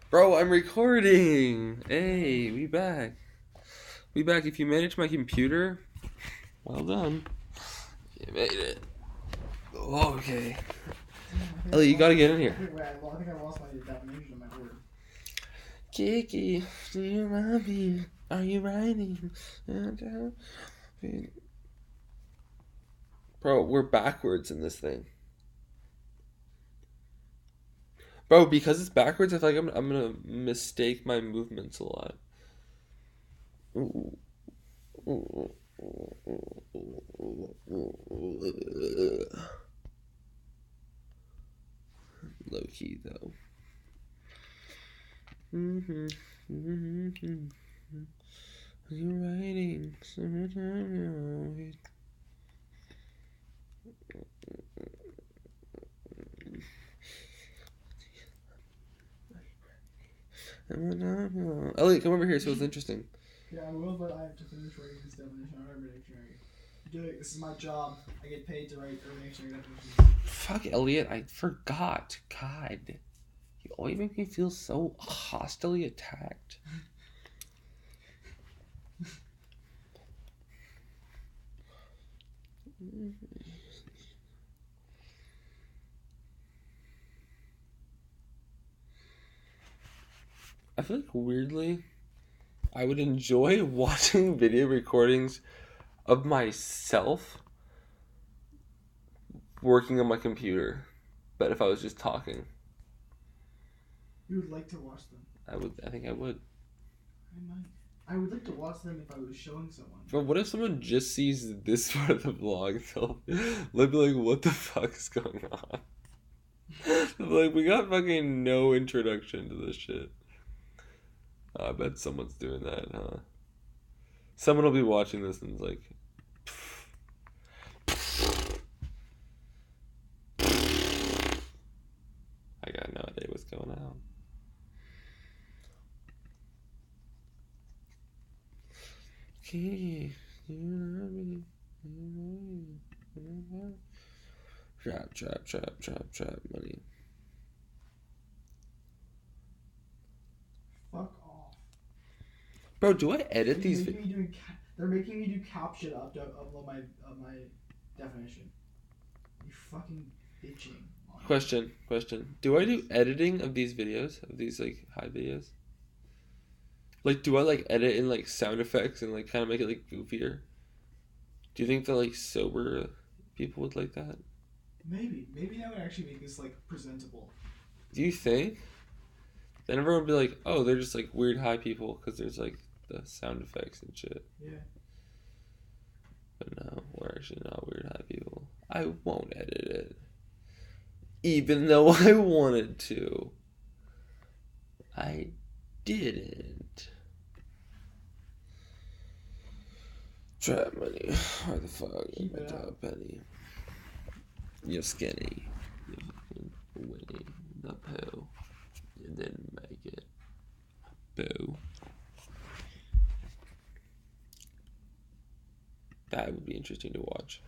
Bro, I'm recording. Hey, we back. We back. If you manage my computer, well done. You made it. Okay. Ellie, you gotta get in here. I think I lost my definition of my word. Kiki, do you love me? Are you writing? Bro, we're backwards in this thing. Bro, because it's backwards, I feel like I'm gonna mistake my movements a lot. Low key though. You're writing summertime. Elliot, come over here so it's interesting. Yeah, I will, but I have to finish writing this definition on Urban Dictionary. This is my job. I get paid to write Urban Dictionary definitions. Fuck, Elliot, I forgot. God. You always make me feel so hostilely attacked. I feel like weirdly, I would enjoy watching video recordings of myself working on my computer, but if I was just talking, You would like to watch them. I think I would. I might. I would like to watch them if I was showing someone. But what if someone just sees this part of the vlog? They'll be like, what the fuck is going on? Like, we got fucking no introduction to this shit. I bet someone's doing that, huh? Someone will be watching this and is like, I got no idea what's going on. Okay, trap, money. Fuck off. Bro, do I edit these? They're making me do caption of my definition. You fucking bitching. Question. Do I do editing of these videos? Of these, like, high videos? Like, do I, like, edit in, like, sound effects and, like, kind of make it, like, goofier? Do you think that, like, sober people would like that? Maybe that would actually make this, like, presentable. Do you think? Then everyone would be like, oh, they're just, like, weird high people because there's, like, the sound effects and shit. Yeah. But no, we're actually not weird high people. I won't edit it. Even though I wanted to. I didn't. Trap money. Why the fuck? Keep it My top penny. You're skinny. You're winning the poo. You didn't make it. Boo. That would be interesting to watch.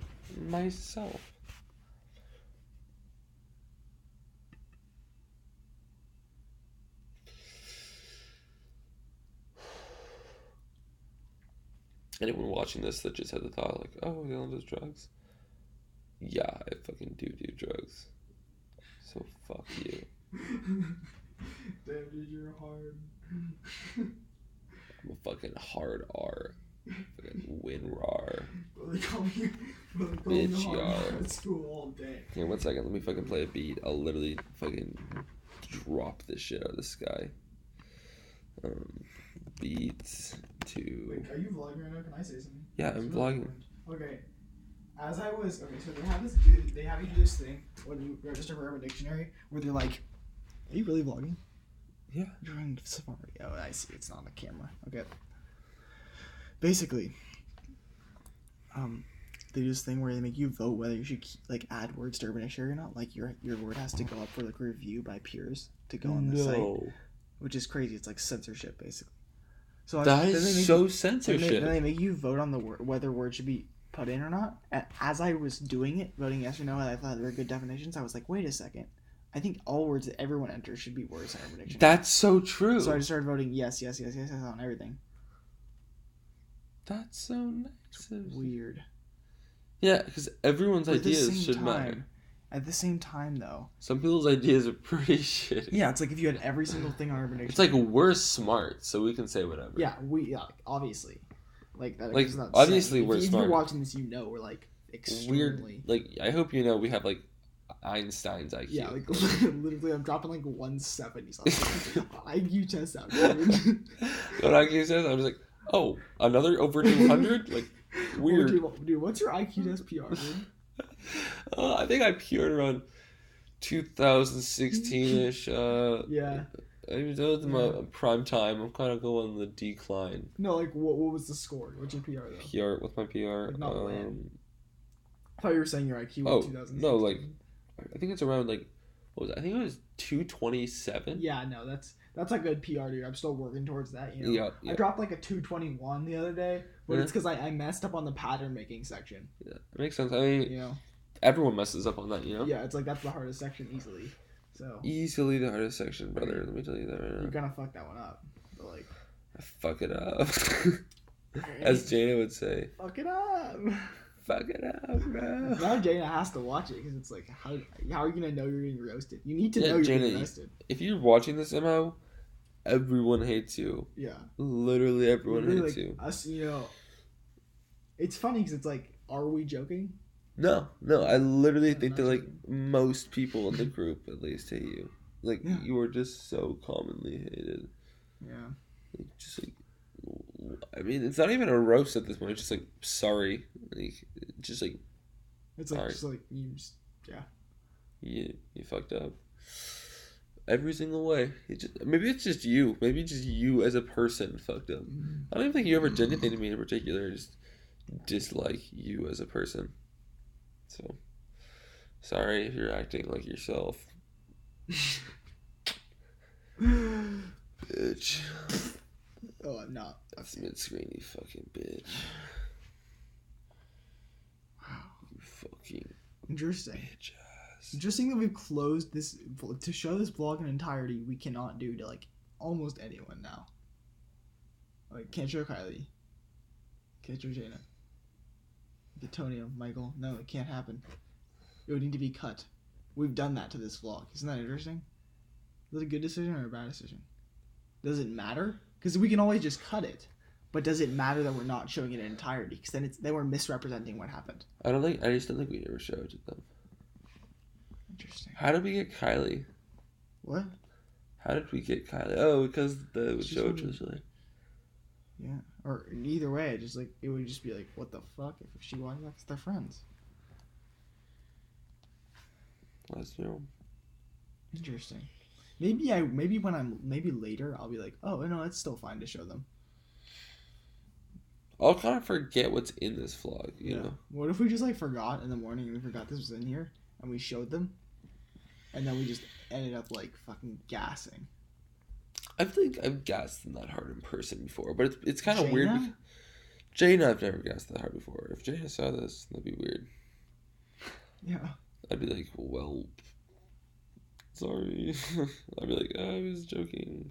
Myself. Anyone watching this that just had the thought like, oh, Dylan does drugs? Yeah, I fucking do drugs. So fuck you. Damn, dude, you're hard. I'm a fucking hard R. Fucking win rar. Well, they call me Bitch hard at school all day. Here, 1 second. Let me fucking play a beat. I'll literally fucking drop this shit out of the sky. Beats to. Wait, are you vlogging right now? Can I say something? Yeah, I'm vlogging. Okay. So they have you do this thing when you register for Urban Dictionary where they're like, are you really vlogging? Yeah. You're on Safari. Oh, I see. It's not on the camera. Okay. Basically, they do this thing where they make you vote whether you should like add words to Urban Dictionary or not. Like your word has to go up for like review by peers to go on the site, which is crazy. It's like censorship basically. So that is so censorship. Then they make you vote on the word whether words should be put in or not. And as I was doing it, voting yes or no, and I thought they were good definitions. I was like, wait a second, I think all words that everyone enters should be words in Urban Dictionary. That's so true. So I just started voting yes on everything. That's so nice. It's weird. Yeah, because everyone's ideas should matter. At the same time, though, some people's ideas are pretty shitty. Yeah, it's like if you had every single thing on Urban Dictionary. It's like we're smart, so we can say whatever. Yeah, obviously, like that. Like obviously we're if smart. If you're watching this, you know we're like extremely. Like I hope you know we have like Einstein's IQ. Yeah, like literally, I'm dropping like 170 something. IQ test out. Dude. When IQ says, I'm just like, oh, another over 200? Like weird. Dude, what's your IQ test PR, dude? I think I PR'd around 2016-ish. Yeah. That was my prime time. I'm kind of going on the decline. No, like, what was the score? What's your PR, though? PR, what's my PR? Like, not I thought you were saying your IQ was 2016. No, like, I think it's around, like, what was it? I think it was 227. Yeah, no, that's a good PR, dude. I'm still working towards that, you know? Yeah. I dropped, like, a 221 the other day, but it's because I messed up on the pattern making section. Yeah, it makes sense. I mean, you know? Everyone messes up on that, you know? Yeah, it's like that's the hardest section easily. So easily the hardest section, brother. Let me tell you that right now. You're gonna fuck that one up. But like I fuck it up. As Jaina would say. Fuck it up. Fuck it up, bro. Now Jaina has to watch it because it's like how are you gonna know you're getting roasted? You need to know you're getting roasted. If you're watching this somehow, everyone hates you. Yeah. Literally everyone hates you. Us, you know. It's funny because it's like, are we joking? No, I literally think that like most people in the group at least hate you. Like you are just so commonly hated. Yeah. Like, just like, I mean, it's not even a roast at this point. It's just like sorry, like just like. It's like just like you, just, yeah. You fucked up. Every single way. Maybe it's just you. Maybe just you as a person fucked up. I don't even think you ever did anything to me in particular. I just dislike you as a person. So, sorry if you're acting like yourself. Bitch. Oh, I'm not. That's mid-screen, you fucking bitch. Wow. You fucking interesting. Bitch ass. Interesting that we've closed this to show this vlog in entirety. We cannot do to like almost anyone now. Like can't show Kylie. Can't show Jaina. Antonio, Michael. No, it can't happen. It would need to be cut. We've done that to this vlog. Isn't that interesting? Is it a good decision or a bad decision? Does it matter? Because we can always just cut it. But does it matter that we're not showing it in entirety? Because then we're misrepresenting what happened. I just don't think we ever showed it them. Interesting. How did we get Kylie? What? How did we get Kylie? Oh, because the show was like. Yeah, or either way, just like it would just be like, what the fuck if she watched that? Cause they're friends. That's new. Interesting. Maybe later I'll be like, oh no, it's still fine to show them. I'll kind of forget what's in this vlog, you know. What if we just like forgot in the morning and we forgot this was in here and we showed them, and then we just ended up like fucking gassing. I think I've gassed them that hard in person before, but it's kind of weird. Jaina, I've never gassed that hard before. If Jaina saw this, that'd be weird. Yeah. I'd be like, well, sorry. I'd be like, I was joking.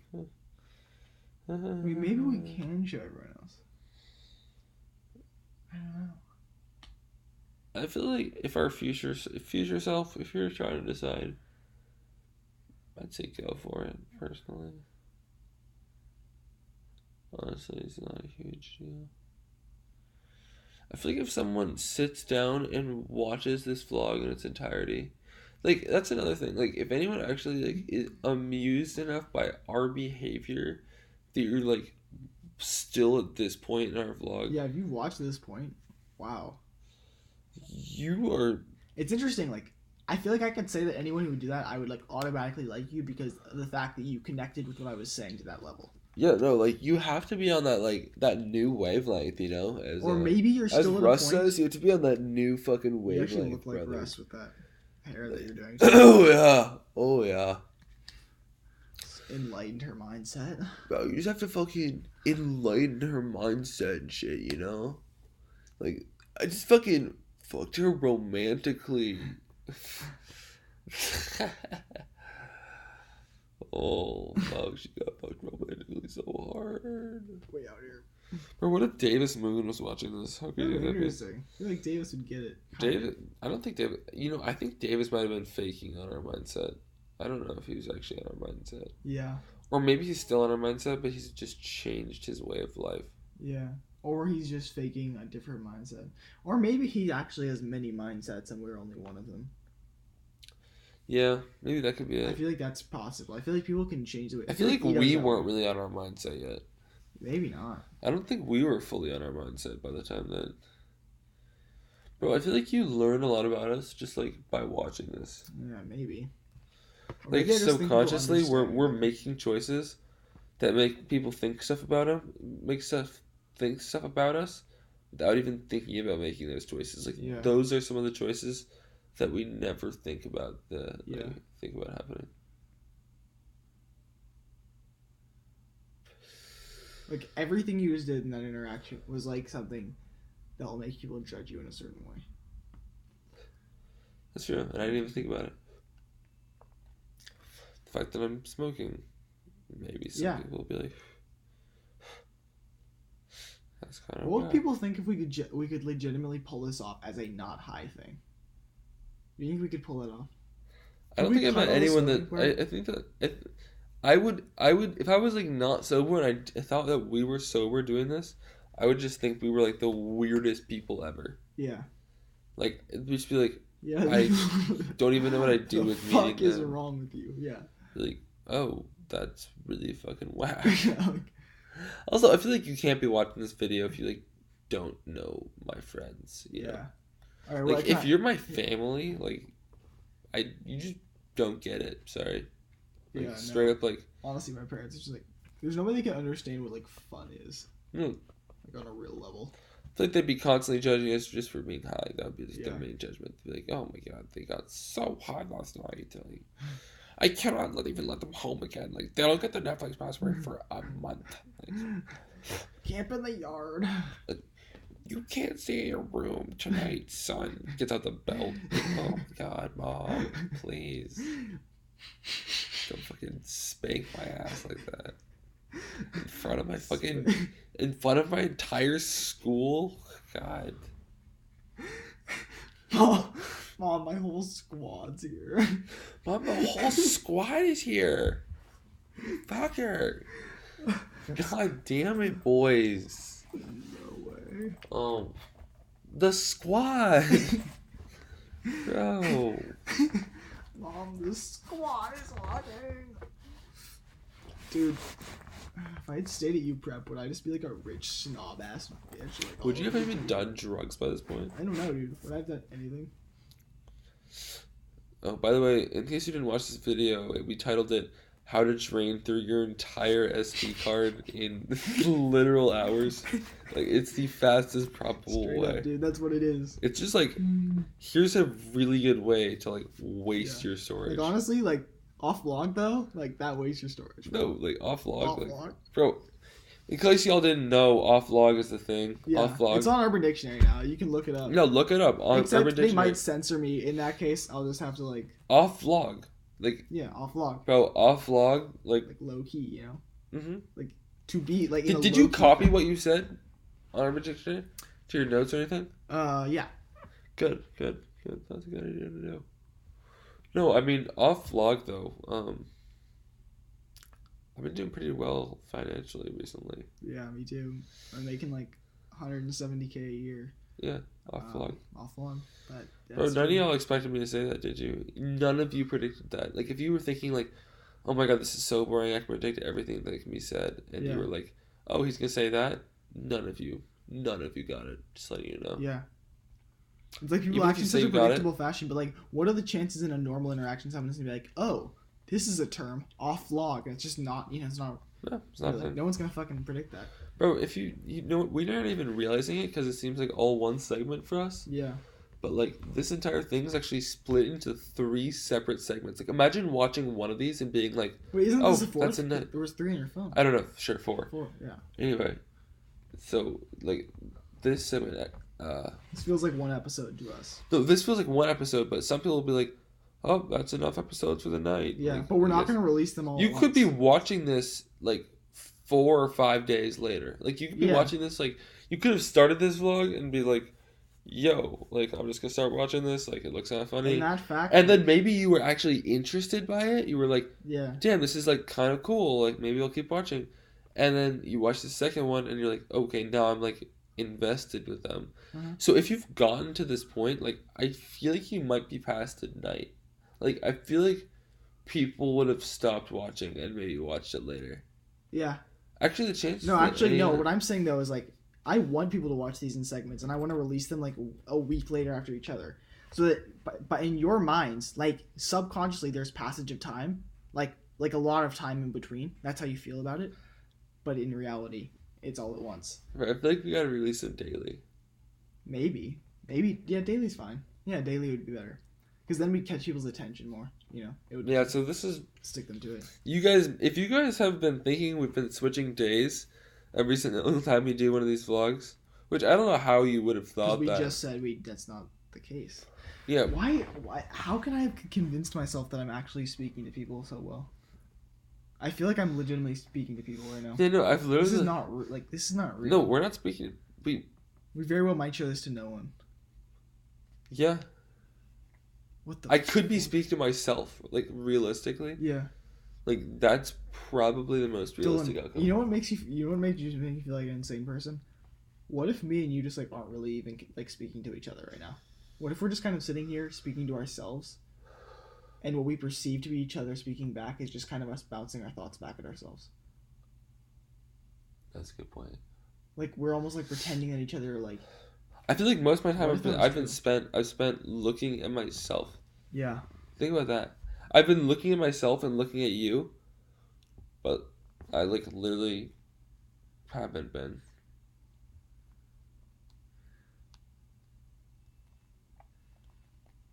Maybe we can show everyone else. I don't know. I feel like if our future self, if you're trying to decide, I'd say go for it, personally. Honestly, it's not a huge deal. I feel like if someone sits down and watches this vlog in its entirety, like, that's another thing. Like, if anyone actually, like, is amused enough by our behavior that you're, like, still at this point in our vlog. Yeah, if you watched this point, wow. You are... It's interesting, like, I feel like I could say that anyone who would do that, I would, like, automatically like you because of the fact that you connected with what I was saying to that level. Yeah, no, like, you have to be on that, like, that new wavelength, you know? Or maybe you're still at a point... As Russ says, you have to be on that new fucking wavelength, you actually look like brother. Russ with that hair that you're doing. Oh, yeah. Enlightened her mindset. Bro, you just have to fucking enlighten her mindset and shit, you know? Like, I just fucking fucked her romantically. Oh, fuck, she got fucked romantically so hard. Way out here. Or what if Davis Moon was watching this? How That'd could be that be? interesting. I feel like Davis would get it. David, I don't think David. I think Davis might have been faking on our mindset. I don't know if he was actually on our mindset, Yeah. or maybe he's still on our mindset, but he's just changed his way of life. Yeah. Or he's just faking a different mindset. Or maybe he actually has many mindsets and we're only one of them. Yeah, maybe that could be I it. feel like that's possible. I feel like people can change the way. I feel like he does we that. weren't really on our mindset yet. Maybe not. I don't think we were fully on our mindset by the time that. Bro, I feel like you learn a lot about us just like by watching this. Yeah, maybe. Or Like maybe I just think people subconsciously, we're understand. making choices that make people think stuff about them, think stuff about us, without even thinking about making those choices. Like Yeah. those are some of the choices that we never think about. Yeah. Think about happening. Like everything you just did in that interaction was like something that will make people judge you in a certain way. That's true, and I didn't even think about it. The fact that I'm smoking, maybe some people will be like, "That's kind of." What would people think if we could legitimately pull this off as a not high thing? Do you think we could pull it off? I don't think I met anyone that I think that I would if I was like not sober and I thought that we were sober doing this, I would just think we were like the weirdest people ever. Yeah. Like it'd just be like, yeah. I don't even know what I do with meeting them. What the fuck is wrong with you? Yeah. Like, oh, that's really fucking whack. Like, Also, I feel like you can't be watching this video if you like don't know my friends. You know? All right, Like if you're my family, like you just don't get it. Sorry. Like, straight up, like honestly, my parents are just like, there's nobody that can understand what like fun is. No. Like on a real level. I feel like they'd be constantly judging us just for being high. That would be like Yeah. their main judgment. They'd be like, oh my god, they got so high last night. Like, I cannot even let them home again. Like, they don't get the Netflix password for a month. Like, camp in the yard. you can't stay in your room tonight, son. Gets out the belt. Oh my god, mom, please. Don't fucking spank my ass like that. In front of my entire school. God. Mom, my whole squad's here. Mom, the whole squad is here. Fucker. God damn it, boys. No way. Oh. The squad. Bro. Mom, the squad is watching. Dude, if I had stayed at U Prep, would I just be like a rich snob ass bitch? Like, Would you have even done drugs by this point? I don't know, dude. Would I have done anything? Oh, by the way, in case you didn't watch this video, we titled it "How to Drain Through Your Entire SD Card in Literal Hours." Like, it's the fastest probable Straight way. up, dude. That's what it is. It's just like, here's a really good way to like waste your storage. Like honestly, like off log though, like that wastes your storage. No, like off log. Off Like, log. bro, in case y'all didn't know, off log is the thing. Yeah, Off log. it's on Urban Dictionary now. You can look it up. No, look it up on Except Urban they Dictionary. might censor me. In that case, I'll just have to like. Off log, like Yeah, off log. bro, off log, like. Like low key, you know. Mhm. Like to be like. Did you copy what you said on Urban Dictionary to your notes or anything? Yeah. Good. That's a good idea to do. No, I mean off log though. I've been doing pretty well financially recently. Yeah, me too. I'm making like 170K a year. Yeah, off log. Off log. But Bro, none of y'all expected me to say that, did you? None of you predicted that. Like, if you were thinking like, oh my god, this is so boring, I can predict everything that can be said, and you were like, oh, he's gonna say that. None of you got it. Just letting you know. Yeah. It's like people Even if act you in say such a you got it- predictable fashion, but like, what are the chances in a normal interaction someone's gonna be like, oh, this is a term off log, and it's just not, you know, it's not. No, it's not. Like, no one's gonna fucking predict that. Bro, if you know, we're not even realizing it because it seems like all one segment for us. Yeah. But like this entire thing is actually split into 3 separate segments. Like imagine watching one of these and being like, Wait, isn't oh, this a fourth? that's a net. There was 3 on your phone. I don't know. Sure, 4. 4, yeah. Anyway, so like this segment. This feels like one episode to us. No, this feels like one episode, but some people will be like, oh, that's enough episodes for the night. Yeah, Like, but we're I not guess- going to release them all You at could be once. watching this like 4 or 5 days later. Like you could be Yeah. watching this like you could have started this vlog and be like, "Yo, like I'm just gonna start watching this. Like it looks kind of funny." And that fact. And then maybe you were actually interested by it. You were like, Yeah. "Damn, this is like kind of cool. Like maybe I'll keep watching." And then you watch the second one and you're like, "Okay, now I'm like invested with them." Uh-huh. So if you've gotten to this point, like I feel like you might be past tonight. Like I feel like people would have stopped watching and maybe watched it later. Yeah. Actually, the chances. No, actually, no. What I'm saying though is like I want people to watch these in segments, and I want to release them like a week later after each other, so that but in your minds, like subconsciously, there's passage of time, like a lot of time in between. That's how you feel about it, but in reality, it's all at once. I feel like we gotta release it daily. Maybe, yeah, daily's fine. Yeah, daily would be better, because then we catch people's attention more. You know, it would Yeah. So this is stick them to it. you guys. If you guys have been thinking we've been switching days every single time we do one of these vlogs, which I don't know how you would have Because thought we that. just said that's not the case. Yeah. Why? How can I have convinced myself that I'm actually speaking to people so well? I feel like I'm legitimately speaking to people right now. Yeah. No, I've literally. This is not like this is not real. No, we're not speaking. We very well might show this to no one. Yeah. What the? I could be speaking to myself, like realistically. Yeah. Like that's probably the most realistic Dylan, outcome. you know what makes you? You know what makes you make you feel like an insane person? What if me and you just like aren't really even like speaking to each other right now? What if we're just kind of sitting here speaking to ourselves, and what we perceive to be each other speaking back is just kind of us bouncing our thoughts back at ourselves? That's a good point. Like we're almost like pretending that each other are like. I feel like most of my time What if that was I've spent looking at myself. Yeah. Think about that. I've been looking at myself and looking at you, but I like literally haven't been.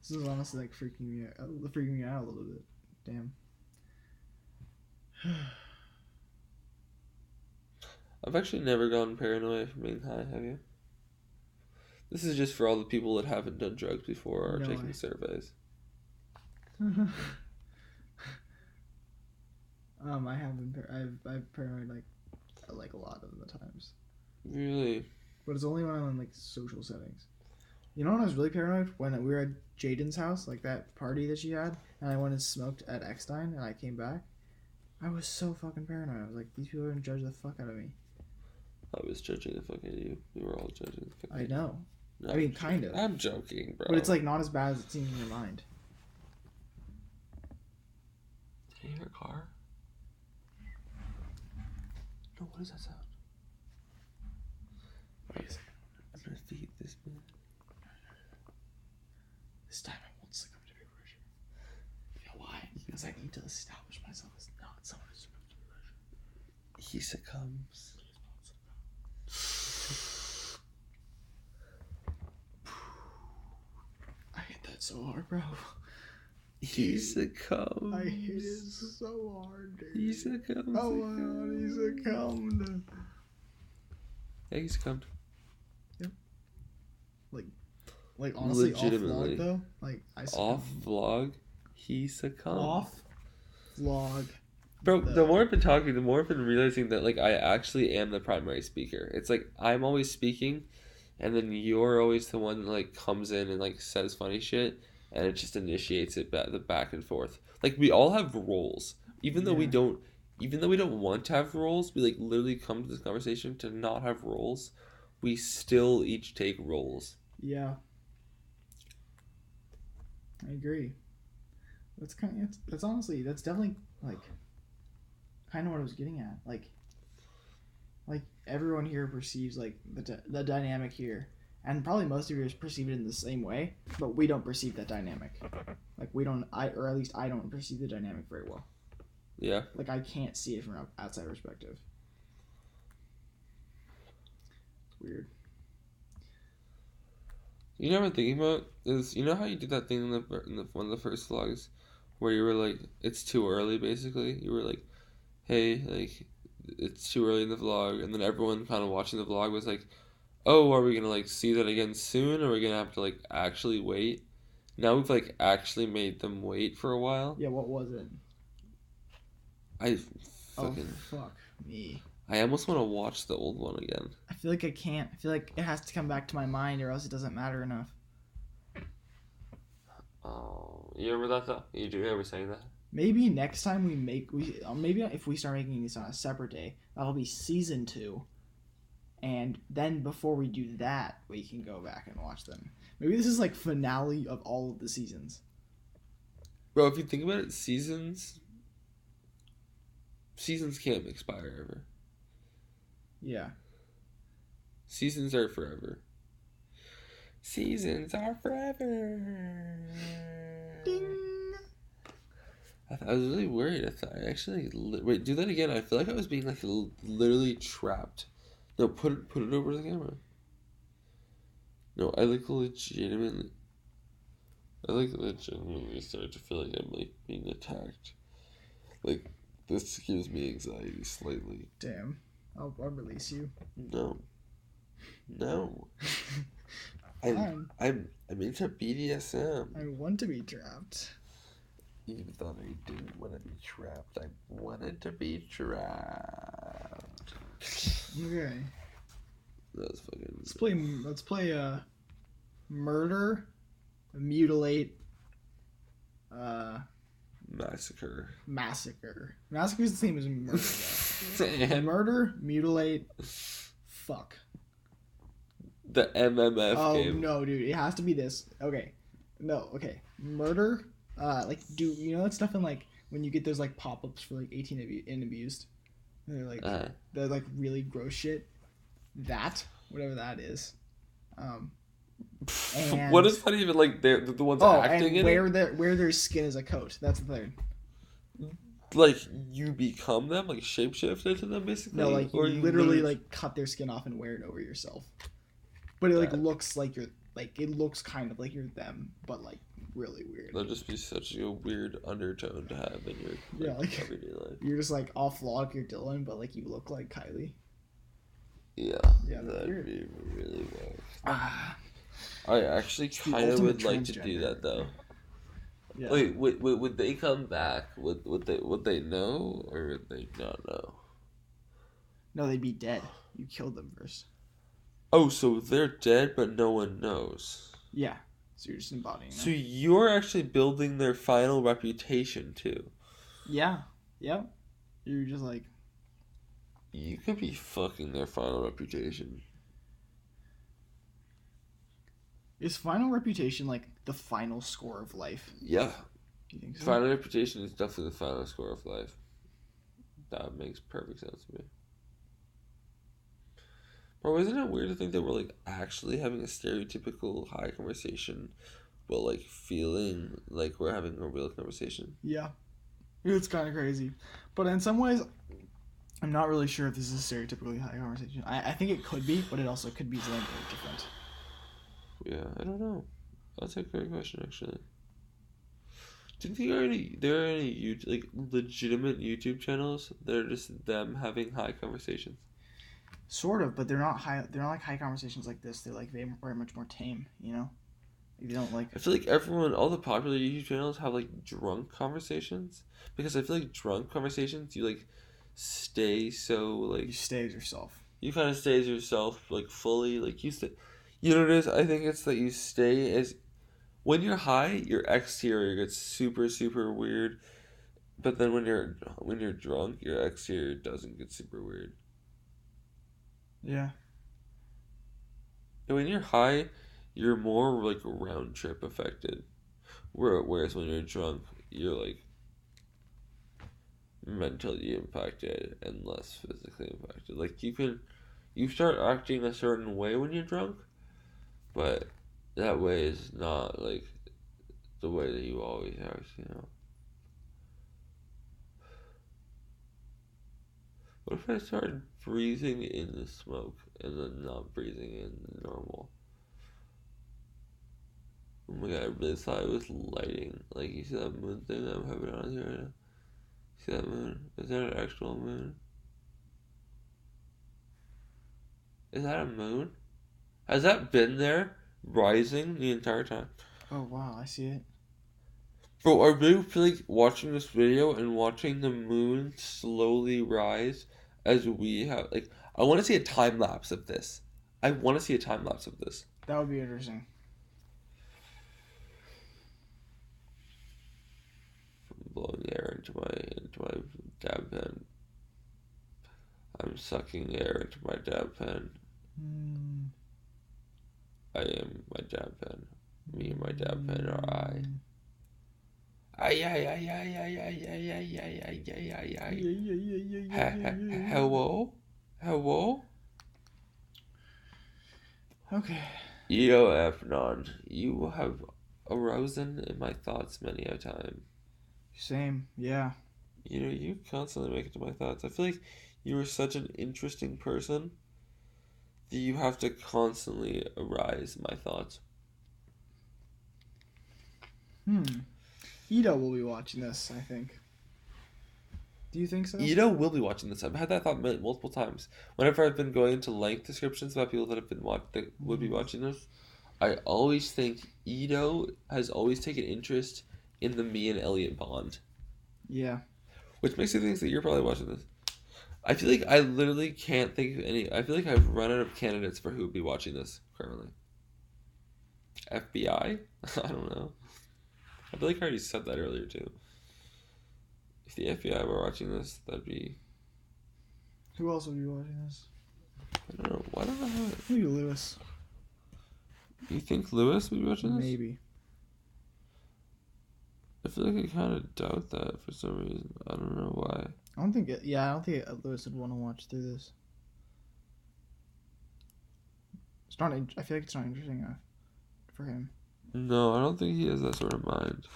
This is honestly like freaking me out a little bit. Damn. I've actually never gone paranoid from being high, have you? This is just for all the people that haven't done drugs before or No, taking surveys. I have been. I've paranoid like a lot of the times, Really? but it's only when I'm in like social settings. You know when I was really paranoid when we were at Jaden's house, like that party that she had, and I went and smoked at Eckstein, and I came back. I was so fucking paranoid. I was like, these people are gonna judge the fuck out of me. I was judging the fuck out of you. We were all judging the fuck out I of you. know, No, I mean, I'm kind joking. of. I'm joking, bro. but it's like not as bad as it seems in your mind. Did you hear a car? No, what is that sound? Wait a second. I'm gonna feed this man. This time I won't succumb to peer pressure. You know why? Because I need to establish myself as not someone who succumbs to peer pressure. He succumbs. I hit that so hard, bro. He succumbs. I hit it so hard, dude. He succumbs. Oh my god, he succumbed. Yeah, he succumbed. Like honestly, Legitimately. off vlog though. Like I Off vlog, he succumbed. off vlog. Bro, the more I've been talking, the more I've been realizing that like I actually am the primary speaker. It's like I'm always speaking, and then you're always the one that like comes in and like says funny shit, and it just initiates it the back and forth. Like we all have roles, even though we don't want to have roles. We like literally come to this conversation to not have roles. We still each take roles. Yeah. I agree. That's definitely like kind of what I was getting at. Like everyone here perceives like the dynamic here, and probably most of you perceive it in the same way, but we don't perceive that dynamic. Like or at least I don't perceive the dynamic very well. Yeah. Like I can't see it from an outside perspective. It's weird. You know what I'm thinking about is, you know how you did that thing in the one of the first vlogs where you were like, it's too early, basically? You were like, hey, like, it's too early in the vlog, and then everyone kind of watching the vlog was like, oh, are we gonna like see that again soon, or are we gonna have to like actually wait? Now we've like actually made them wait for a while. Yeah, what was it? I Oh, fucking fuck me. I almost want to watch the old one again. I feel like I can't. I feel like it has to come back to my mind or else it doesn't matter enough. Oh, you remember that though? You do remember saying that? Maybe next time maybe if we start making these on a separate day, that'll be season 2. And then before we do that, we can go back and watch them. Maybe this is like finale of all of the seasons. Bro, if you think about it, seasons can't expire ever. Yeah. Seasons are forever. Seasons are forever. Ding. I was really worried. I actually wait. Do that again. I feel like I was being like literally trapped. No, put it over the camera. No, I legitimately start to feel like I'm like being attacked. Like this gives me anxiety slightly. Damn. I'll release you. No. Fine. I'm into BDSM. I want to be trapped. Even though I didn't want to be trapped, I wanted to be trapped. Okay. That was fucking. Let's play murder, mutilate, Massacre. massacre. Massacre is the same as murder. Though. And Murder, mutilate, fuck. the MMF game. Oh no, dude! It has to be this. Okay, no, okay. Murder, like, do you know that stuff in like when you get those like pop-ups for like 18 and abused? And they're like really gross shit. That, whatever that is. And, what is that even like? They're the ones acting in it. Wear their skin as a coat. That's the third. Like you become them, like shapeshift into them, basically. No, like or you literally like cut their skin off and wear it over yourself. But it like looks like you're like it looks kind of like you're them, but like really weird. That'd just be such a weird undertone to have in your everyday life. You're just like off vlog, you're Dylan, but like you look like Kylie. Yeah, that'd be really weird. I actually kind of would like to do that though. Yeah. Wait, would they come back? Would they know or would they not know? No, they'd be dead. You killed them first. Oh, so they're dead, but no one knows. Yeah. So you're just embodying them. So you're actually building their final reputation too. Yeah. Yep. You're just like. You could be fucking their final reputation. Is final reputation like the final score of life? Yeah. Do you think so? Final reputation is definitely the final score of life. That makes perfect sense to me. Bro, isn't it weird to think that we're like actually having a stereotypical high conversation, but like feeling like we're having a real conversation? Yeah. It's kind of crazy. But in some ways, I'm not really sure if this is a stereotypically high conversation. I think it could be, but it also could be something very different. Yeah, I don't know. That's a great question, actually. Do you think there are any like legitimate YouTube channels that are just them having high conversations? Sort of, but they're not high. They're not like high conversations like this. They're like very much more tame. You know, like, they don't like. I feel like all the popular YouTube channels have like drunk conversations because I feel like drunk conversations you like stay so like you stay as yourself. You kind of stay as yourself like fully like you stay. You know what it is? I think it's that you stay as when you're high, your exterior gets super super weird, but then when you're drunk, your exterior doesn't get super weird. Yeah. And when you're high, you're more like round trip affected. Whereas when you're drunk, you're like mentally impacted and less physically impacted. Like you start acting a certain way when you're drunk, but that way is not like the way that you always act, you know. What if I started breathing in the smoke and then not breathing in the normal? Oh my god, I really thought it was lighting. Like, you see that moon thing that I'm having on here right now? See that moon? Is that an actual moon? Is that a moon? Has that been there, rising the entire time? Oh wow, I see it. Bro, I really feel like watching this video and watching the moon slowly rise as we have, like, I want to see a time lapse of this. I want to see a time lapse of this. That would be interesting. Blowing air into my dab pen. I'm sucking air into my dab pen. I am my dab pen. Me and my dab pen are I. Ay ay ay ay ay ay ay ay ay ay ay ay. Hello? Hello? Okay. Ito Efnon, you have arisen in my thoughts many a time. Same. Yeah. You know, you constantly make it to my thoughts. I feel like you are such an interesting person that you have to constantly arise in my thoughts. Ito will be watching this, I think. Do you think so? Ito will be watching this. I've had that thought multiple times. Whenever I've been going into length descriptions about people that have been that would be watching this, I always think Ito has always taken interest in the me and Elliot bond. Yeah. Which makes me think that you're probably watching this. I feel like I literally can't think of any. I feel like I've run out of candidates for who would be watching this currently. FBI? I don't know. I feel like I already said that earlier too. If the FBI were watching this, that'd be. Who else would be watching this? I don't know. Why don't I have it? Maybe Lewis. You think Lewis would be watching this? Maybe. I feel like I kind of doubt that for some reason. I don't know why. I don't think Lewis would want to watch through this. It's not. I feel like it's not interesting enough for him. No, I don't think he has that sort of mind.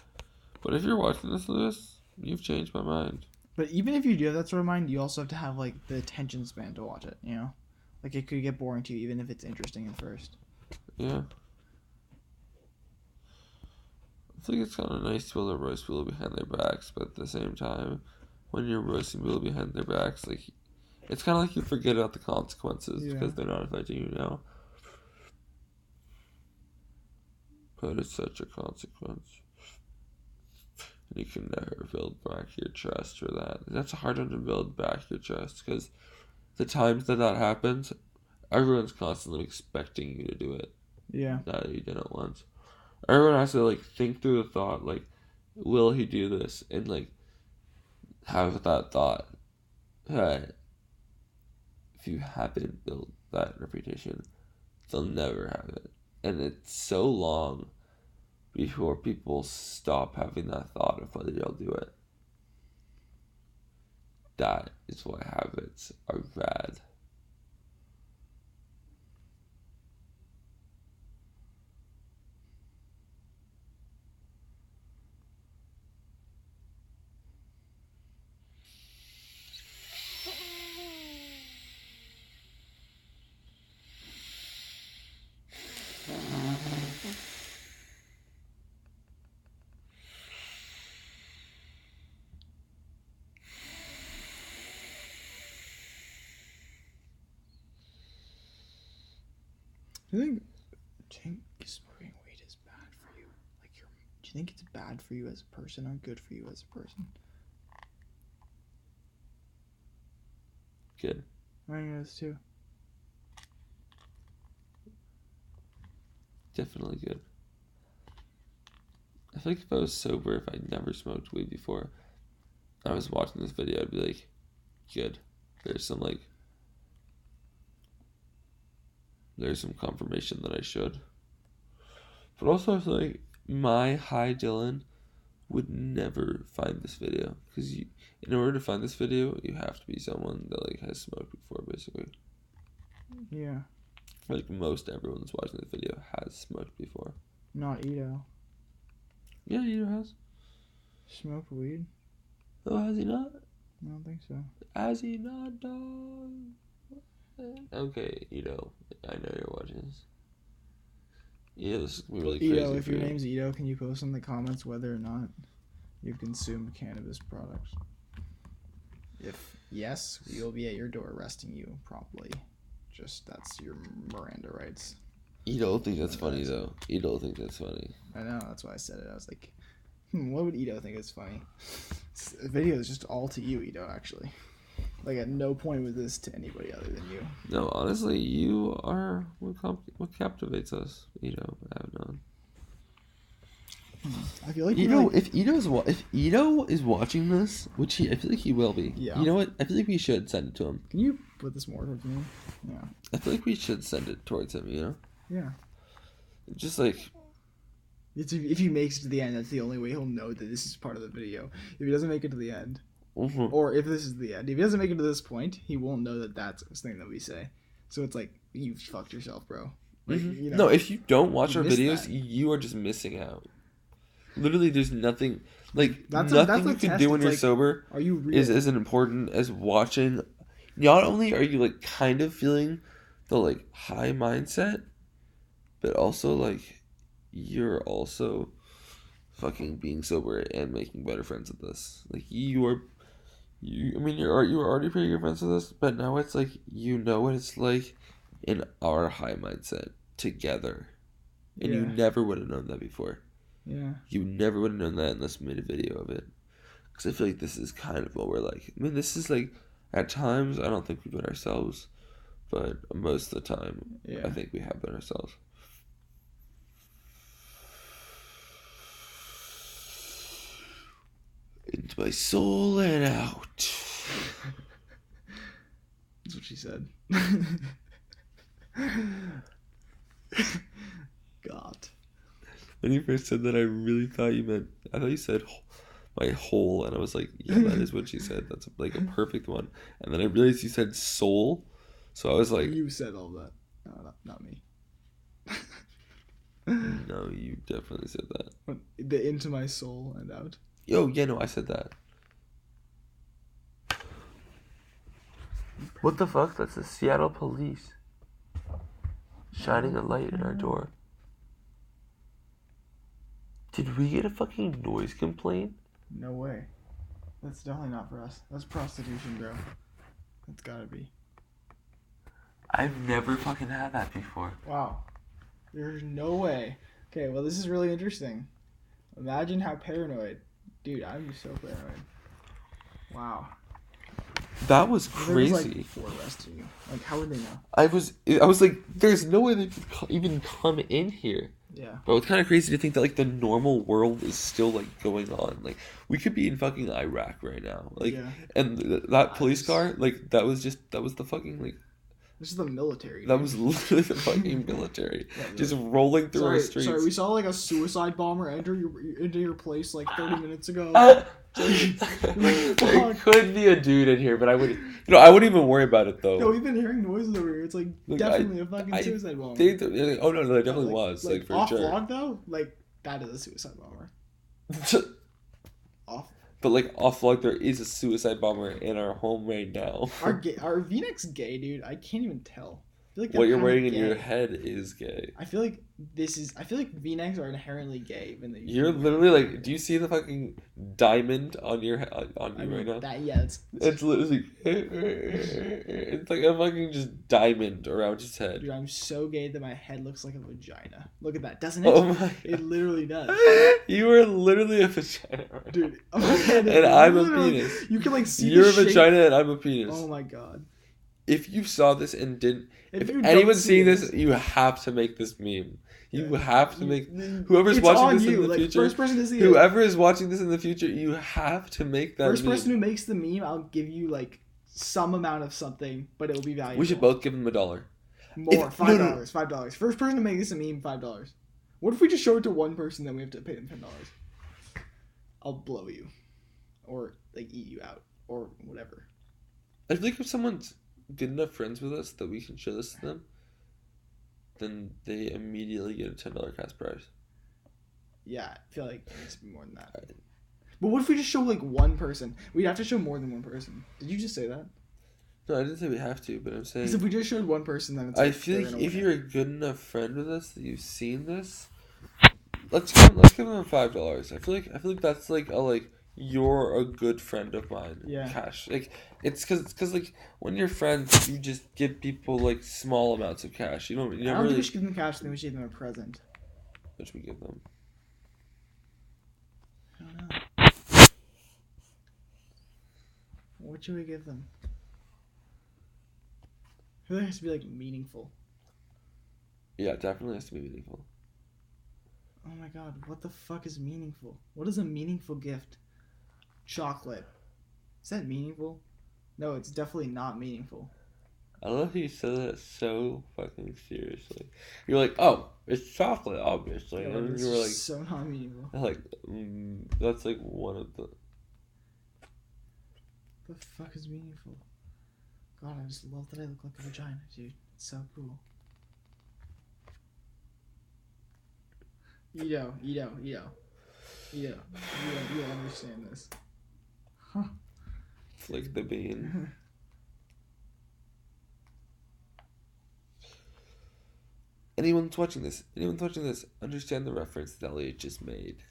But if you're watching this, Lewis, you've changed my mind. But even if you do have that sort of mind, you also have to have like the attention span to watch it. You know, like it could get boring to you, even if it's interesting at first. Yeah. I think it's kind of nice to be able to roast people behind their backs, but at the same time, when you're roasting people behind their backs, like, it's kind of like you forget about the consequences because they're not affecting you now. But it's such a consequence. And you can never build back your trust for that. That's a hard one to build back your trust because the times that happens, everyone's constantly expecting you to do it. Yeah. Not that you did it once. Everyone has to like think through the thought, like, will he do this? And like have that thought. If you haven't built that reputation, they'll never have it. And it's so long before people stop having that thought of whether they'll do it. That is why habits are bad. Do you think smoking weed is bad for you? Like, do you think it's bad for you as a person or good for you as a person? Good. I think it is too. Definitely good. I feel like if I was sober, if I'd never smoked weed before, I was watching this video, I'd be like, good. There's some confirmation that I should. But also, I feel like my high Dylan would never find this video because in order to find this video, you have to be someone that like has smoked before, basically. Yeah. Like most everyone that's watching this video has smoked before. Not Ito. Yeah, Ito has. Smoked weed? Oh, has he not? I don't think so. Has he not, dog? Okay, Ito, I know you're watching this. Yeah, this is gonna be really crazy. Ito, if your name's Ito, can you post in the comments whether or not you've consumed cannabis products? If yes, we will be at your door arresting you promptly. Just that's your Miranda rights. You don't think that's funny though. You don't think that's funny. I know. That's why I said it. I was like, what would Ito think is funny? The video is just all to you, Ito. Actually, like at no point was this to anybody other than you. No, honestly, you are what captivates us. I have known. I feel like if Ito is watching this, which I feel like he will be. Yeah. You know what? I feel like we should send it to him. Can you put this more towards me? Yeah. I feel like we should send it towards him. Yeah. Just like. If he makes it to the end, that's the only way he'll know that this is part of the video. If he doesn't make it to the end, or if this is the end, if he doesn't make it to this point, he won't know that that's something that we say. So it's like, you fucked yourself, bro. Like, No, if you don't watch our videos, that. you are just missing out. Literally, there's nothing like that's nothing you can do when you're sober. Are you real? Is as important as watching. Not only are you like kind of feeling the like high mindset, but also like you're also fucking being sober and making better friends with this. Like you're already pretty good friends with us, but now it's like you know what it's like in our high mindset together, and you never would have known that before. Yeah. You never would have known that unless we made a video of it. Because I feel like this is kind of what we're like. I mean, this is like, at times, I don't think we've been ourselves. But most of the time, I think we have been ourselves. Into my soul and out. That's what she said. God. When you first said that, I really thought you meant... I thought you said my whole, and I was like, yeah, that is what she said. That's like a perfect one. And then I realized you said soul, so I was like... You said all that. No, not me. No, you definitely said that. The into my soul and out. Yo, yeah, no, I said that. What the fuck? That's the Seattle police. Shining a light in our door. Did we get a fucking noise complaint? No way. That's definitely not for us. That's prostitution, bro. That's gotta be. I've never fucking had that before. Wow. There's no way. Okay, well, this is really interesting. Imagine how paranoid. Dude, I'm so paranoid. Wow. That was crazy. There was like 4 arresting you. Like, how would they know? I was like, there's no way they could even come in here. Yeah. But it's kind of crazy to think that like the normal world is still like going on. Like we could be in fucking Iraq right now. Like, and that police car, like that was the fucking like. This is the military. That was literally the fucking military, just rolling through our streets. Sorry, we saw like a suicide bomber enter into your place like 30 minutes ago. There could be a dude in here, but I wouldn't even worry about it though. No, we've been hearing noises over here. It's like definitely a fucking suicide bomber. Oh no, there definitely was like for off sure. Off vlog though, like that is a suicide bomber. Off. But like off vlog, there is a suicide bomber in our home right now. Our V-neck's gay, dude. I can't even tell. I feel like what you're wearing in your head is gay. I feel like V-necks are inherently gay. When you're literally like, do you see the fucking diamond on your right now? It's literally it's like a fucking just diamond around his head. Dude, I'm so gay that my head looks like a vagina. Look at that, doesn't it? Oh my God. It literally does. You are literally a vagina, right? Dude. Oh my God, and I'm a penis. You can like see. You're a vagina and I'm a penis. Oh my God. If you saw this and didn't, if anyone's seeing this, you have to make this meme. You have to make whoever's watching this in the future. First person to see whoever is watching this in the future, you have to make that. First person who makes the meme, I'll give you like some amount of something, but it'll be valuable. We should both give him $1. More $5. $5. First person to make this a meme, $5. What if we just show it to one person, then we have to pay them $10? I'll blow you, or like eat you out, or whatever. I think if someone's good enough friends with us that we can show this to them, then they immediately get a $10 cash prize. Yeah, I feel like it needs to be more than that. But what if we just show like one person? We'd have to show more than one person. Did you just say that? No, I didn't say we have to, but I'm saying... Because if we just showed one person, then it's I feel like if you're a good enough friend with us that you've seen this, let's give them $5. I feel like that's like a you're a good friend of mine. Yeah. Cash. Like, it's because like, when you're friends, you just give people, like, small amounts of cash. You I never don't think really... we should give them cash. I think we should give them a present. What should we give them? I don't know. What should we give them? I feel like it has to be, like, meaningful. Yeah, it definitely has to be meaningful. Oh my god, what the fuck is meaningful? What is a meaningful gift? Chocolate. Is that meaningful? No, it's definitely not meaningful. I love how you said that so fucking seriously. You're like, oh, it's chocolate, obviously. Yeah, And it's you were like, so not meaningful. like, that's like one of the... The fuck is meaningful? God, I just love that I look like a vagina, dude. It's so cool. You don't understand this. Huh. Flick the bean. Anyone's watching this, understand the reference that Elliot just made.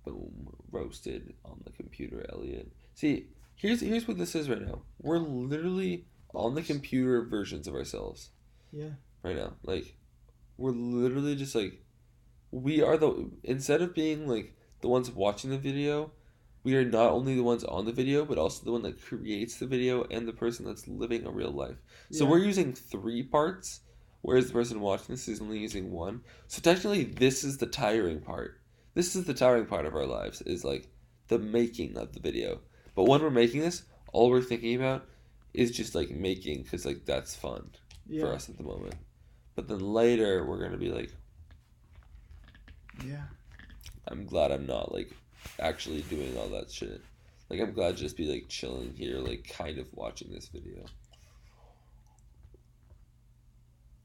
Boom. Roasted on the computer, Elliot. See, here's what this is right now. We're literally on the computer versions of ourselves. Yeah. Right now. Like, we're literally just like, we are the, instead of being like the ones watching the video, we are not only the ones on the video, but also the one that creates the video and the person that's living a real life. So we're using 3 parts, whereas the person watching this is only using 1. So technically, this is the tiring part. This is the tiring part of our lives, is like the making of the video. But when we're making this, all we're thinking about is just like making, because like that's fun for us at the moment. But then later, we're going to be like, yeah, I'm glad I'm not like actually doing all that shit. Like, I'm glad to just be like chilling here, like kind of watching this video.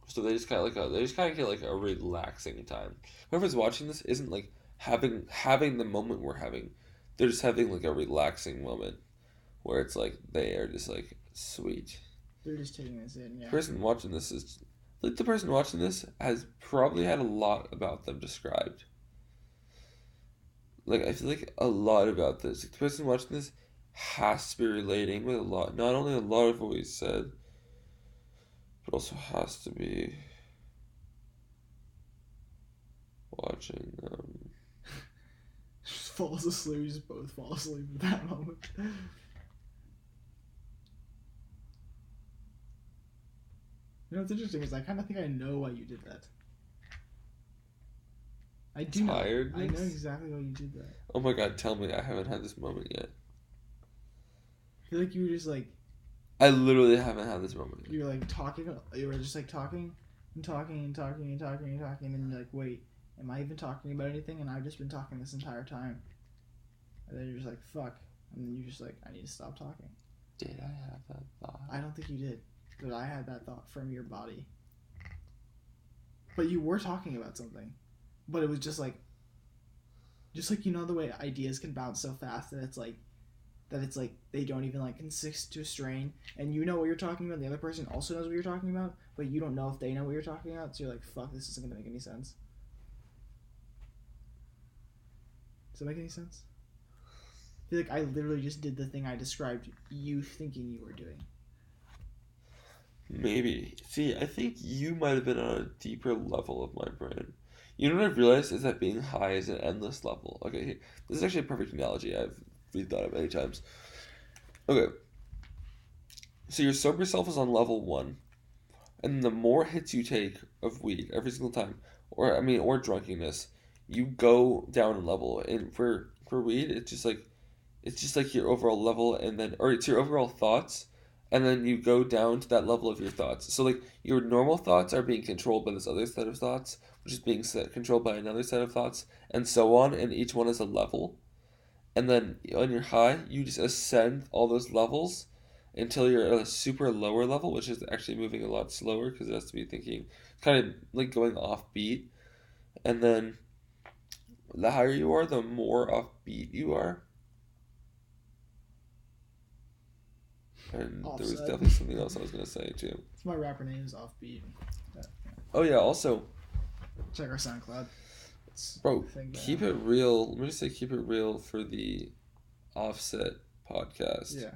So they just kind of get like a relaxing time. Whoever's watching this isn't like having the moment we're having. They're just having like a relaxing moment where it's like they are just like sweet. They're just taking this in. Yeah. The person watching this is like, the person watching this has probably had a lot about them described. Like, I feel like a lot about this. Like, the person watching this has to be relating with a lot. Not only a lot of what we said, but also has to be watching them. Just falls asleep. We just both fall asleep at that moment. You know what's interesting is I kind of think I know why you did that. I do know. I know exactly why you did that. Oh my god, tell me. I haven't had this moment yet. I feel like you were just like... I literally haven't had this moment yet. You were like talking, you were just like talking and talking and talking and talking and talking, and you're like, wait, am I even talking about anything? And I've just been talking this entire time. And then you're just like, fuck. And then you're just like, I need to stop talking. Did I have that thought? I don't think you did. But I had that thought from your body. But you were talking about something. But it was just like, you know the way ideas can bounce so fast that it's like they don't even like consist to a strain, and you know what you're talking about, the other person also knows what you're talking about, but you don't know if they know what you're talking about, so you're like, fuck, this isn't gonna make any sense. Does that make any sense? I feel like I literally just did the thing I described you thinking you were doing. Maybe. See, I think you might have been on a deeper level of my brain. You know what I've realized is that being high is an endless level. Okay, this is actually a perfect analogy I've rethought of many times. Okay. So your sober self is on level 1. And the more hits you take of weed every single time, or drunkenness, you go down in level. And for weed, it's just like your overall level, and then, or it's your overall thoughts, and then you go down to that level of your thoughts. So like your normal thoughts are being controlled by this other set of thoughts, which is being controlled by another set of thoughts, and so on, and each one is a level. And then on your high, you just ascend all those levels until you're at a super lower level, which is actually moving a lot slower because it has to be thinking, kind of like going off beat. And then the higher you are, the more off beat you are. And Offset. there was definitely something else I was going to say too. It's my rapper name is Offbeat. Yeah. Oh yeah, also check our SoundCloud. Bro, keep it real. Let me just say, keep it real for the Offset podcast. Yeah.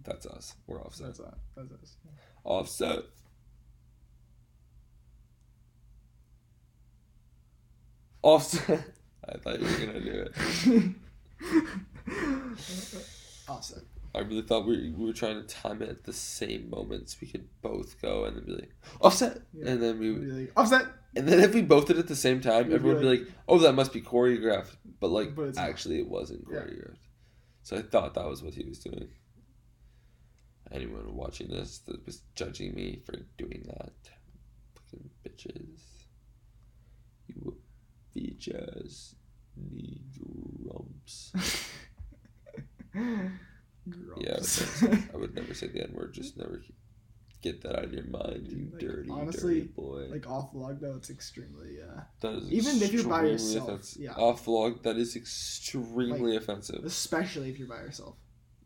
That's us. We're Offset. That's us. Yeah. Offset. Offset. I thought you were gonna do it. Offset. I really thought we were trying to time it at the same moments. We could both go and then be like, Offset! Yeah. And then we We'd be like, Offset! And then if we both did it at the same time, We'd be everyone would be like, oh, that must be choreographed. But it's actually it wasn't choreographed. So I thought that was what he was doing. Anyone watching this that was judging me for doing that. Fucking bitches. You bitches need grumps. Yeah, I would never say the N-word. Just never get that out of your mind, you dirty boy. Like off vlog though, it's extremely that is even if you're by yourself. Offensive. Yeah. Off vlog, that is extremely offensive. Especially if you're by yourself.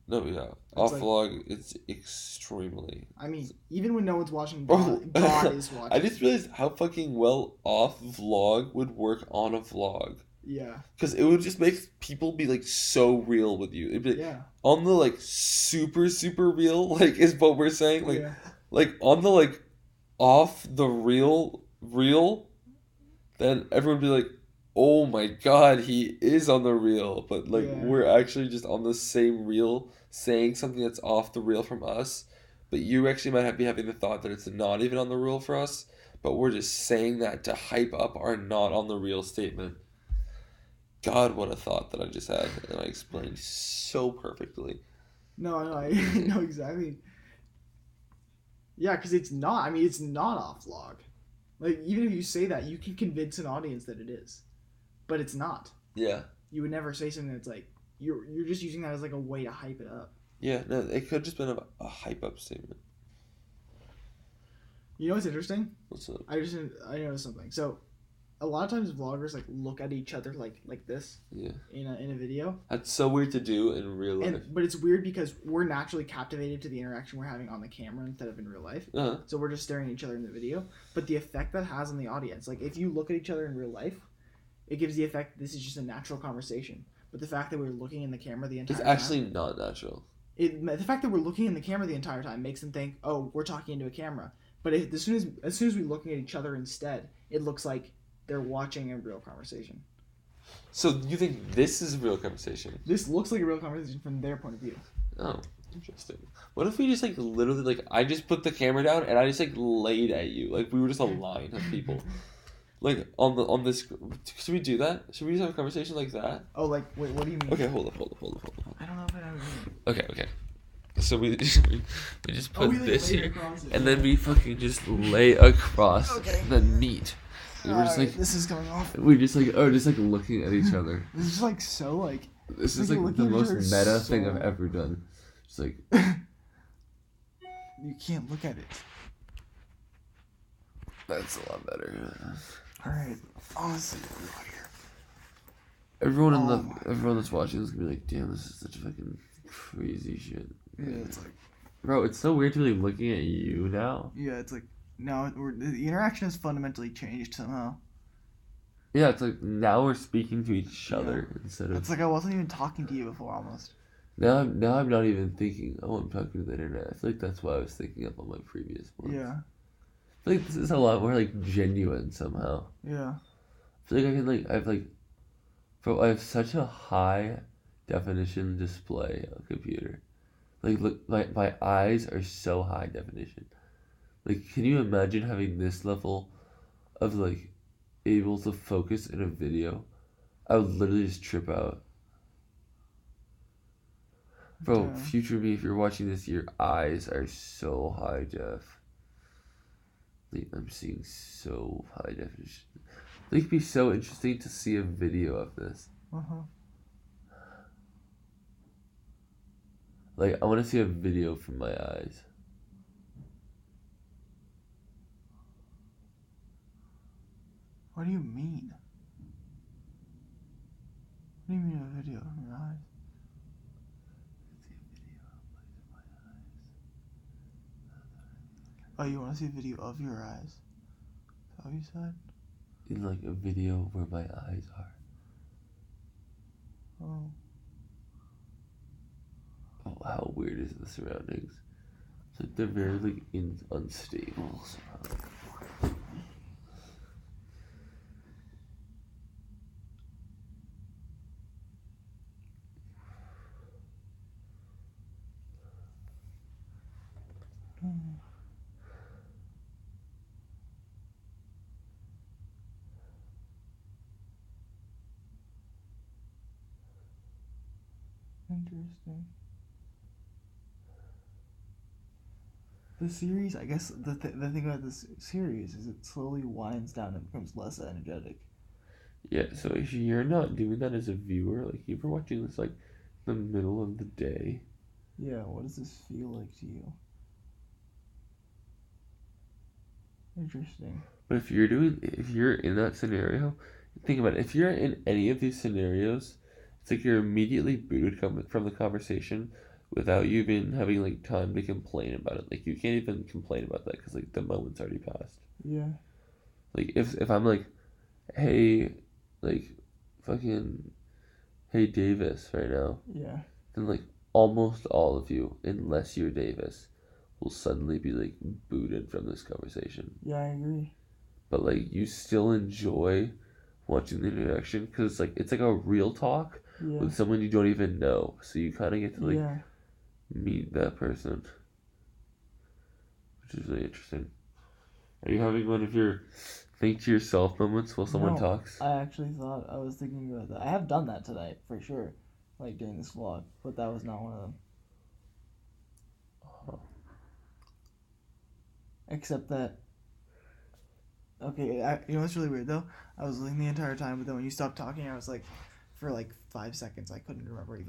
No, yeah. Off vlog, it's extremely. I mean, even when no one's watching, God is watching. I just realized how fucking well off vlog would work on a vlog. Yeah. Because it would just make people be like so real with you. It'd be like, on the like super real, like is what we're saying. Like like on the like off the real, then everyone would be like, oh my god, he is on the reel. But like we're actually just on the same reel saying something that's off the reel from us. But you actually might be having the thought that it's not even on the reel for us. But we're just saying that to hype up our not on the reel statement. God, what a thought that I just had. And I explained so perfectly. No, I know exactly. Yeah, because it's not. I mean, it's not off vlog. Like, even if you say that, you can convince an audience that it is. But it's not. Yeah. You would never say something that's like, you're just using that as like a way to hype it up. Yeah, no, it could have just been a hype up statement. You know what's interesting? What's up? I noticed something. So, a lot of times vloggers like look at each other like this. Yeah. In a video. That's so weird to do in real life. But it's weird because we're naturally captivated to the interaction we're having on the camera instead of in real life. Uh-huh. So we're just staring at each other in the video. But the effect that has on the audience, like if you look at each other in real life, it gives the effect that this is just a natural conversation. But the fact that we're looking in the camera the entire time... It's actually not natural. The fact that we're looking in the camera the entire time makes them think, oh, we're talking into a camera. But as soon as we're looking at each other instead, it looks like they're watching a real conversation. So you think this is a real conversation? This looks like a real conversation from their point of view. Oh, interesting. What if we just like literally like I just put the camera down and I just like laid at you, like we were just a line of people, like on this. Should we do that? Should we just have a conversation like that? Oh, like wait, what do you mean? Okay, hold up. I don't know if I know what you mean. Okay. So we just put this here, and then we fucking just lay across the meat. We're just like this is coming off. We just like looking at each other. This is like so like. This is like the most meta thing I've ever done. Just like you can't look at it. That's a lot better. All right, honestly, everyone that's watching is gonna be like, damn, this is such fucking crazy shit. Yeah, it's like, bro, it's so weird to be looking at you now. Yeah, it's like now the interaction has fundamentally changed somehow. Yeah, it's like now we're speaking to each other instead of. It's like I wasn't even talking to you before almost. Now I'm not even thinking. Oh, I'm talking to the internet. I feel like that's what I was thinking up on my previous ones. Yeah. I feel like this is a lot more like genuine somehow. Yeah. I feel like I can I have such a high definition display on a computer. Like look, my eyes are so high definition. Like, can you imagine having this level of like able to focus in a video? I would literally just trip out. Bro, future me, if you're watching this, your eyes are so high def. Like, I'm seeing so high definition. Like, it'd be so interesting to see a video of this. Like, I want to see a video from my eyes. What do you mean? What do you mean a video from your eyes? Oh, you want to see a video of your eyes? Is that what you said? In like a video where my eyes are. Oh. how weird is the surroundings. It's like they're very like unstable somehow. Interesting. The series, I guess, the thing about this series is it slowly winds down and becomes less energetic. Yeah, so if you're not doing that as a viewer, like if you're watching this like the middle of the day. Yeah, what does this feel like to you? Interesting. But if you're in that scenario, think about it. If you're in any of these scenarios, it's like you're immediately booted from the conversation without you even having like time to complain about it. Like you can't even complain about that because like the moment's already passed. Yeah. Like if I'm like, hey, like, fucking, hey Davis right now, Yeah. then like almost all of you, unless you're Davis, will suddenly be like booted from this conversation. Yeah, I agree. But like you still enjoy watching the interaction because it's like a real talk Yeah. with someone you don't even know, so you kind of get to like Yeah. meet that person, which is really interesting. Are you having one of your think to yourself moments while someone No, talks? I actually thought I was thinking about that. I have done that tonight for sure, like during this vlog, but that was not one of them. Oh. Except that, okay, you know what's really weird though? I was listening the entire time, but then when you stopped talking, I was like, for like 5 seconds, I couldn't remember